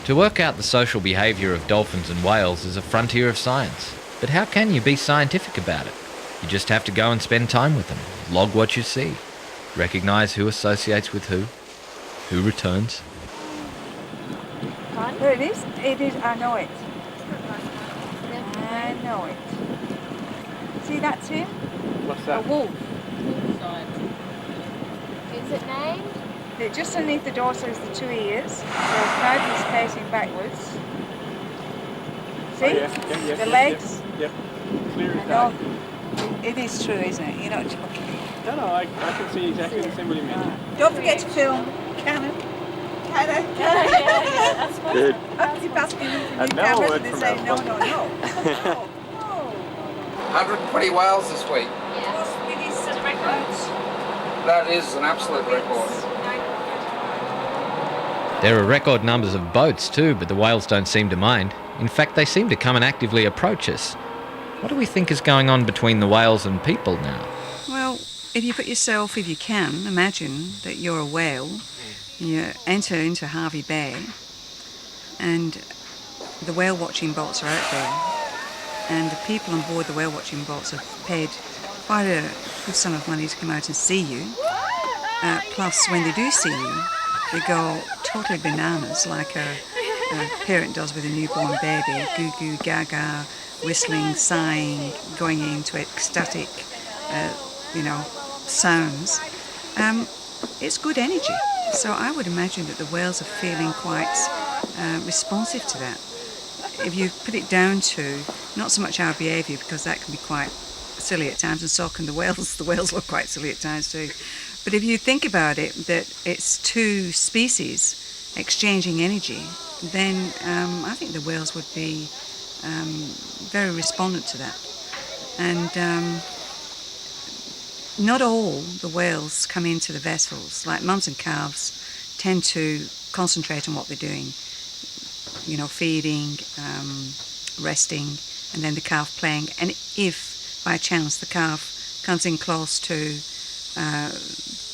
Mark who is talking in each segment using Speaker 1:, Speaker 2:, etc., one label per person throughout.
Speaker 1: To work out the social behaviour of dolphins and whales is a frontier of science. But how can you be scientific about it? You just have to go and spend time with them, log what you see, recognise who associates with who returns.
Speaker 2: There it is. It is. I know it. I know it. See, that's him.
Speaker 3: What's
Speaker 2: A
Speaker 3: that?
Speaker 2: wolf.
Speaker 4: Is it named?
Speaker 2: Just underneath the dorsal is the two ears. So now he's facing backwards. See?
Speaker 3: Oh, yes,
Speaker 2: the legs.
Speaker 3: Yep. Clear
Speaker 2: I
Speaker 3: as
Speaker 2: know.
Speaker 3: day.
Speaker 2: It is true, isn't it? You're not joking.
Speaker 3: No, I can see exactly the same what you mean.
Speaker 2: Don't forget to film Canon. Canon.
Speaker 4: That's fine.
Speaker 3: Good.
Speaker 2: I keep asking them for
Speaker 3: I
Speaker 2: new
Speaker 3: know
Speaker 2: cameras
Speaker 3: it
Speaker 2: and they
Speaker 3: from
Speaker 2: say
Speaker 3: that
Speaker 2: no,
Speaker 3: one.
Speaker 2: no, no. No.
Speaker 5: 120 whales this week. That is an absolute record.
Speaker 1: There are record numbers of boats too, but the whales don't seem to mind. In fact, they seem to come and actively approach us. What do we think is going on between the whales and people now?
Speaker 6: Well, if you put yourself, if you can, imagine that you're a whale, you enter into Harvey Bay, and the whale watching boats are out there, and the people on board the whale watching boats have paid quite a good sum of money to come out and see you. Plus, when they do see you, they go totally bananas, like a parent does with a newborn baby, goo goo gaga, whistling, sighing, going into ecstatic, sounds. It's good energy. So I would imagine that the whales are feeling quite responsive to that. If you put it down to not so much our behaviour, because that can be quite silly at times, and so can the whales. The whales look quite silly at times too. But if you think about it, that it's two species exchanging energy, then I think the whales would be very respondent to that. And not all the whales come into the vessels. Like mums and calves tend to concentrate on what they're doing, feeding, resting, and then the calf playing. And if by chance the calf comes in close to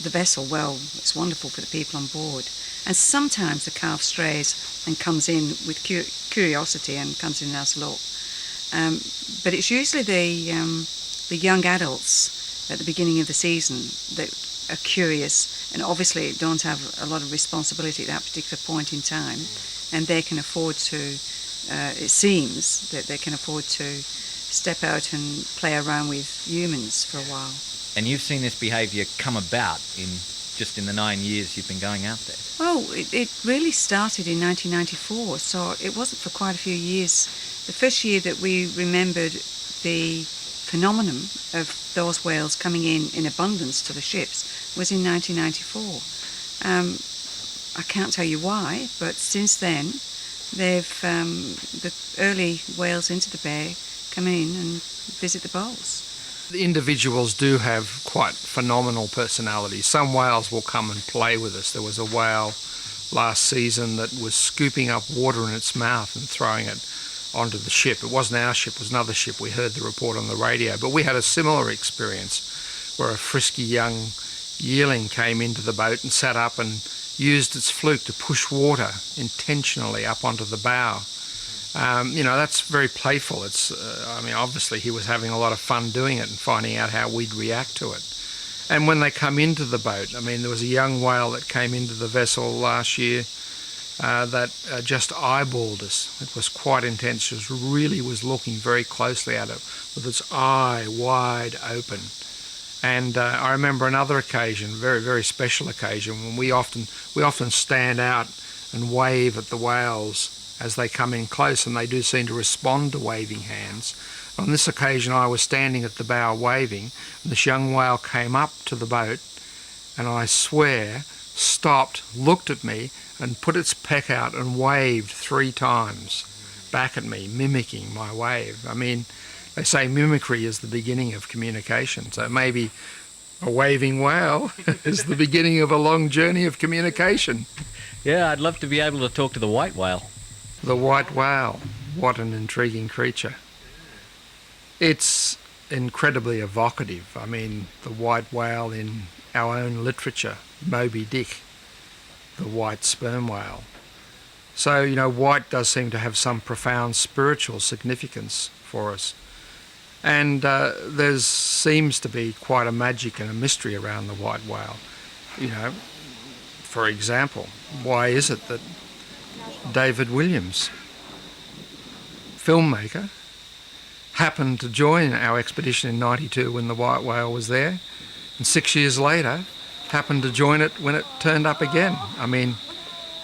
Speaker 6: the vessel, well, it's wonderful for the people on board. And sometimes the calf strays and comes in with curiosity and comes in and has a look. But it's usually the young adults at the beginning of the season that are curious and obviously don't have a lot of responsibility at that particular point in time, and they can afford to, it seems that they can afford to step out and play around with humans for a while.
Speaker 1: And you've seen this behaviour come about just in the 9 years you've been going out there?
Speaker 6: Oh, it really started in 1994, so it wasn't for quite a few years. The first year that we remembered the phenomenon of those whales coming in abundance to the ships was in 1994. I can't tell you why, but since then they've the early whales into the bay come in and visit the boats.
Speaker 7: The individuals do have quite phenomenal personalities. Some whales will come and play with us. There was a whale last season that was scooping up water in its mouth and throwing it onto the ship. It wasn't our ship, it was another ship. We heard the report on the radio. But we had a similar experience where a frisky young yearling came into the boat and sat up and used its fluke to push water intentionally up onto the bow. That's very playful. It's, obviously he was having a lot of fun doing it and finding out how we'd react to it. And when they come into the boat, there was a young whale that came into the vessel last year that just eyeballed us. It was quite intense. It was looking very closely at it with its eye wide open. And I remember another occasion, very, very special occasion, when we often stand out and wave at the whales as they come in close, and they do seem to respond to waving hands. On this occasion I was standing at the bow waving, and this young whale came up to the boat, and I swear stopped, looked at me, and put its peck out and waved 3 times back at me, mimicking my wave. They say mimicry is the beginning of communication, so maybe a waving whale is the beginning of a long journey of communication.
Speaker 1: Yeah, I'd love to be able to talk to the white whale.
Speaker 7: The white whale, what an intriguing creature. It's incredibly evocative. The white whale in our own literature, Moby Dick, the white sperm whale. So, white does seem to have some profound spiritual significance for us. And there seems to be quite a magic and a mystery around the white whale. For example, why is it that David Williams, filmmaker, happened to join our expedition in '92 when the white whale was there, and 6 years later happened to join it when it turned up again? I mean,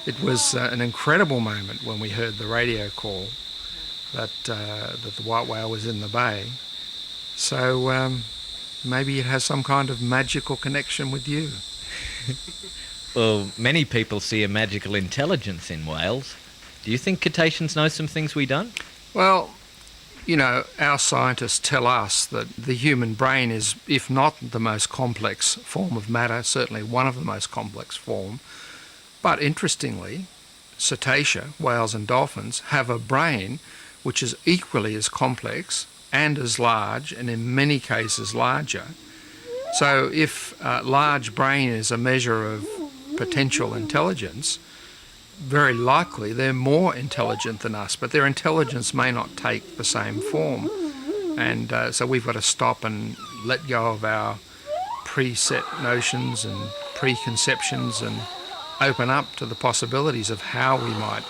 Speaker 7: it was an incredible moment when we heard the radio call that the white whale was in the bay. So maybe it has some kind of magical connection with you.
Speaker 1: Well, many people see a magical intelligence in whales. Do you think cetaceans know some things we don't?
Speaker 7: Well, our scientists tell us that the human brain is, if not the most complex form of matter, certainly one of the most complex form. But interestingly, cetacea, whales and dolphins, have a brain which is equally as complex and as large, and in many cases larger. So if a large brain is a measure of potential intelligence, very likely they're more intelligent than us, but their intelligence may not take the same form. And so we've got to stop and let go of our preset notions and preconceptions and open up to the possibilities of how we might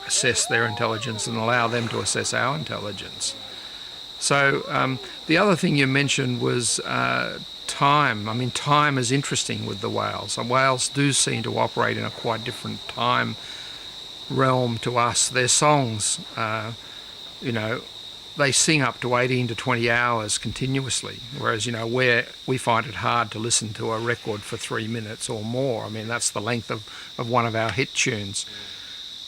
Speaker 7: assess their intelligence and allow them to assess our intelligence. So the other thing you mentioned was time. I mean, time is interesting with the whales. And whales do seem to operate in a quite different time realm to us. Their songs, they sing up to 18 to 20 hours continuously, whereas, we find it hard to listen to a record for 3 minutes or more. I mean, that's the length of one of our hit tunes.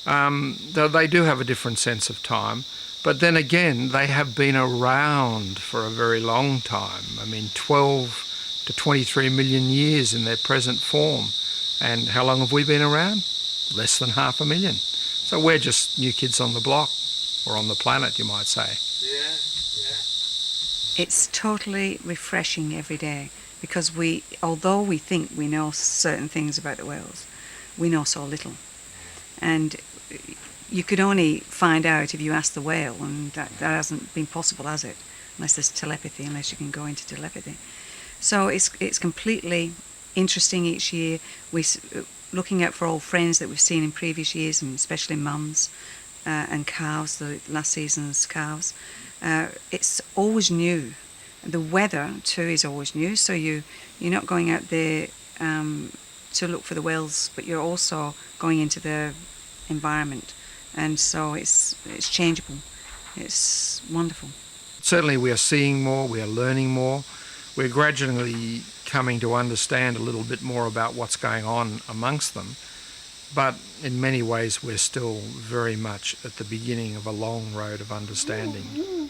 Speaker 7: They do have a different sense of time. But then again, they have been around for a very long time. I mean, 12 to 23 million years in their present form. And how long have we been around? Less than 500,000. So we're just new kids on the block, or on the planet, you might say.
Speaker 6: It's totally refreshing every day, because although we think we know certain things about the whales, we know so little. And you could only find out if you asked the whale, and that hasn't been possible, has it? Unless there's telepathy, unless you can go into telepathy. So it's completely interesting each year. We're looking out for old friends that we've seen in previous years, and especially mums and calves, the last season's calves. It's always new. The weather too is always new, so you're not going out there to look for the whales, but you're also going into the environment, and so it's changeable. It's wonderful.
Speaker 7: Certainly we are seeing more, we are learning more. We're gradually coming to understand a little bit more about what's going on amongst them, but in many ways we're still very much at the beginning of a long road of understanding.